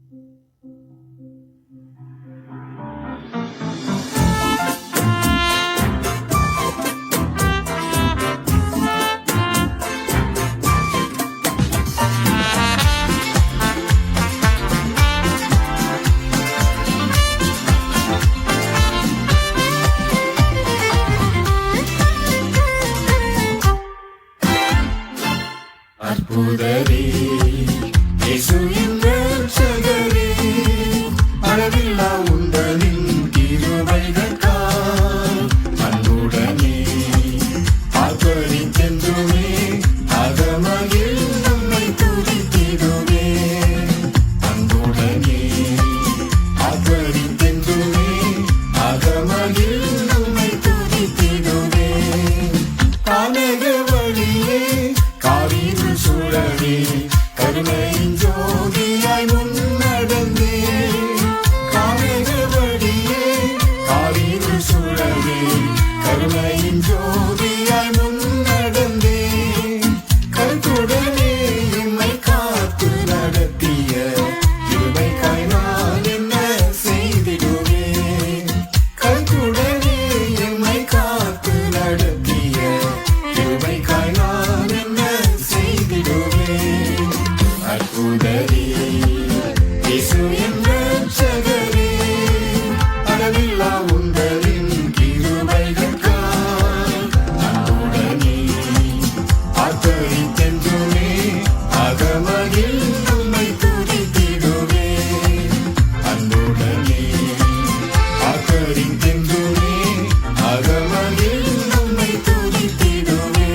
அற்புதரே இயேசு என்ற இரட்சகரே, அளவில்லா உந்தனின் கிருபைகளுக்காய் அன்புடனே ஆர்ப்பரித்தென்றுமே அகமகிழ் நம்மை துதித்திடுவே. அன்புடனே ஆர்ப்பரித்தென்றுமே அகமகிழ் நம்மை துதித்திடுவே. கானக வழியே காவிரு சுழலே கருணையின் ஜோதியாய் முன்னடந்தே. கானக வழியே காவிரு சுழலே கருணையின் ஜோதியாய் முன்னடந்தே. கருத்துடனே எம்மை காத்து நடத்திய கிருபைக்காய் நான் என்ன செய்திடுவேன். கருத்துடனே எம்மை காத்து நடத்திய கிருபைக்காய் நான் என்ன செய்திடுவேன். அற்புதரே இயேசு என்ற இரட்சகரே, அளவில்லா உந்தனின் கிருபைகளுக்காய் அன்புடனே ஆர்ப்பரித்தென்றுமே அகமகிழ் நம்மை துதித்திடுவே. அன்புடனே ஆர்ப்பரித்தென்றுமே அகமகிழ் நம்மை துதித்திடுவே.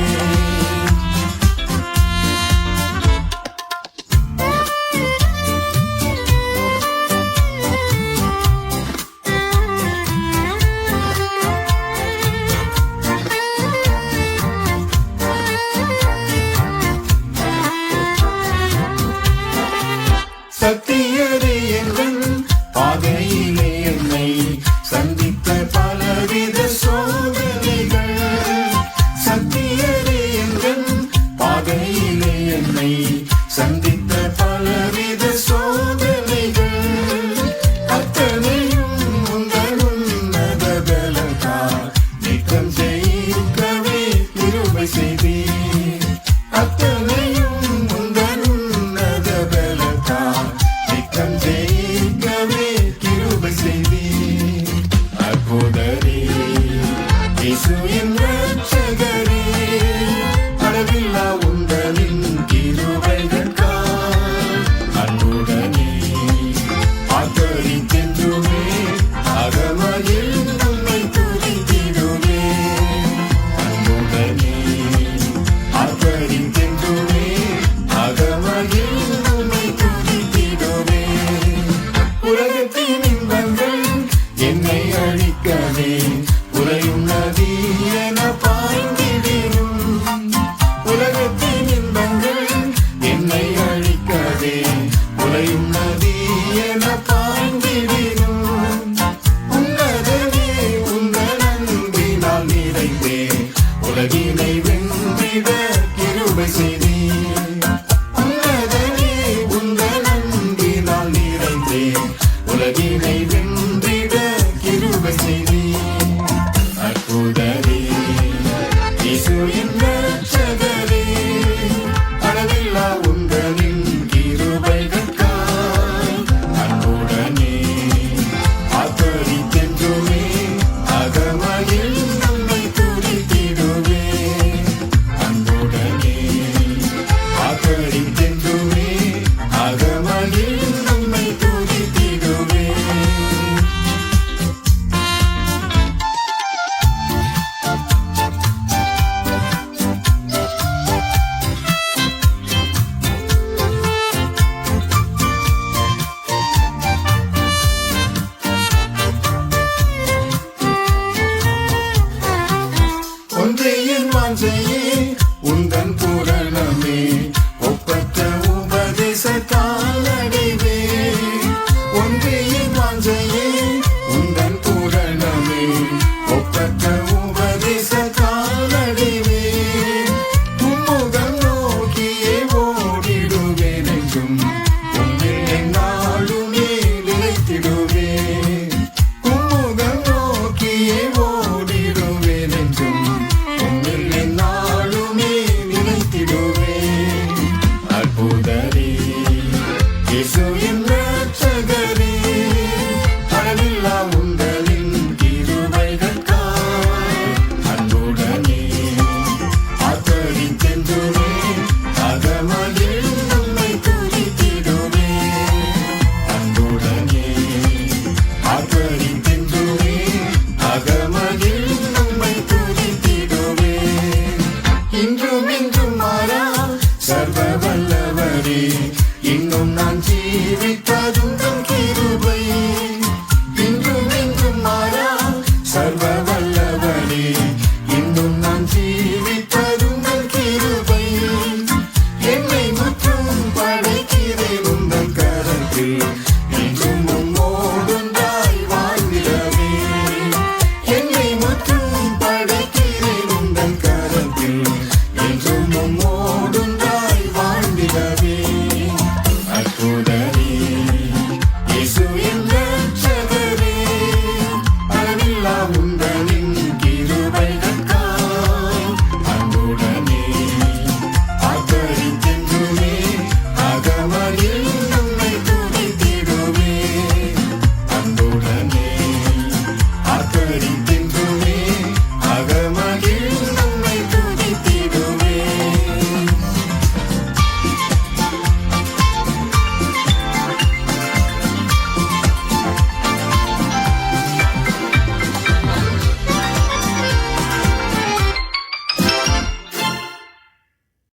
சத்தியரே எங்கள் பாதையிலே என்னை சந்தித்த பலவித சோதனைகள். சத்தியரே எங்கள் பாதையிலே என்னை சந்தித்த பலவித சோதனைகள். அத்தனையும் உங்கள் உன்னத பலத்தால் நீக்கம் ஜெயிக்கவே கிருபை செய்தீர். அத்தனையும் உங்கள் உன்னத பலத்தால் நீக்கம் ஜெயிக்கவே கிருபை செய்தீர். அற்புதரே இயேசு என்ற இரட்சகரே, அளவில்லா உந்தனின் கிருபைகளுக்காய் அன்புடனே ஆர்ப்பரித்தென்றுமே அகமகிழ் நம்மை துதித்திடுவே. அன்புடனே ஆர்ப்பரித்தென்றுமே அகமகிழ் நம்மை துதித்திடுவே. உலகத்தின் இன்பங்கள் என்னை அழிக்கவே உறையும் நதி என பாய்ந்திடினும். உலகத்தின் இன்பங்கள் என்னை அழிக்கவே உறையும் நதி என பாய்ந்திடினும். உன்னதனே உங்கள் அன்பினால் நிறைந்தே உலகினை வென்றிட கிருபை செய்தீர். உன்னதனே உங்கள் அன்பினால் நிறைந்தே உலகினை வென்றிட கிருபை செய்தீர். அற்புதரே இயேசு என்ற இரட்சகரே, அளவில்லா உந்தனின் கிருபைகளுக்காய் அன்புடனே ஆர்ப்பரித்தென்றுமே அகமகிழ் நம்மை துதித்திடுவே. அன்புடனே ஆர்ப்பரித்தென்றுமே அகமகிழ் நம்மை துதித்திடுவே. ஒன்றே என் வாஞ்சையே உந்தன் பூரணமே, ஒப்பற்ற உபதேசத்தால் அடைவே. ஒன்றே என் வாஞ்சையே உந்தன் பூரணமே, ஒப்பற்ற உபதேசத்தால் அடைவே. உம்முகம் நோக்கியே ஓடிடுவேன் என்றும் உம்மில் எந்நாளும் இயேசு என் இரட்சகரே, அளவில்லா உங்களின் கிருபைகளுக்காய் அன்புடனே ஆதரித்தென்றுமே அகமகிழ் நம்மை துதித்திடுவே. அன்புடனே ஆதரித்தென்றுமே அகமகிழ் நம்மை துதித்திடுவே. இன்றும் என்றும் மாறா சர்வ வல்லவரே, இன்னும் நான் ஜீவிப்பதும் தம் கிருபை. இன்றும் என்றும் மாறா சர்வ வல்லவரே, இன்னும் நான் ஜீவிப்பதும் தம் கிருபை. என்னை முற்றும் படைக்கிறேன் உந்தன் கரத்தில்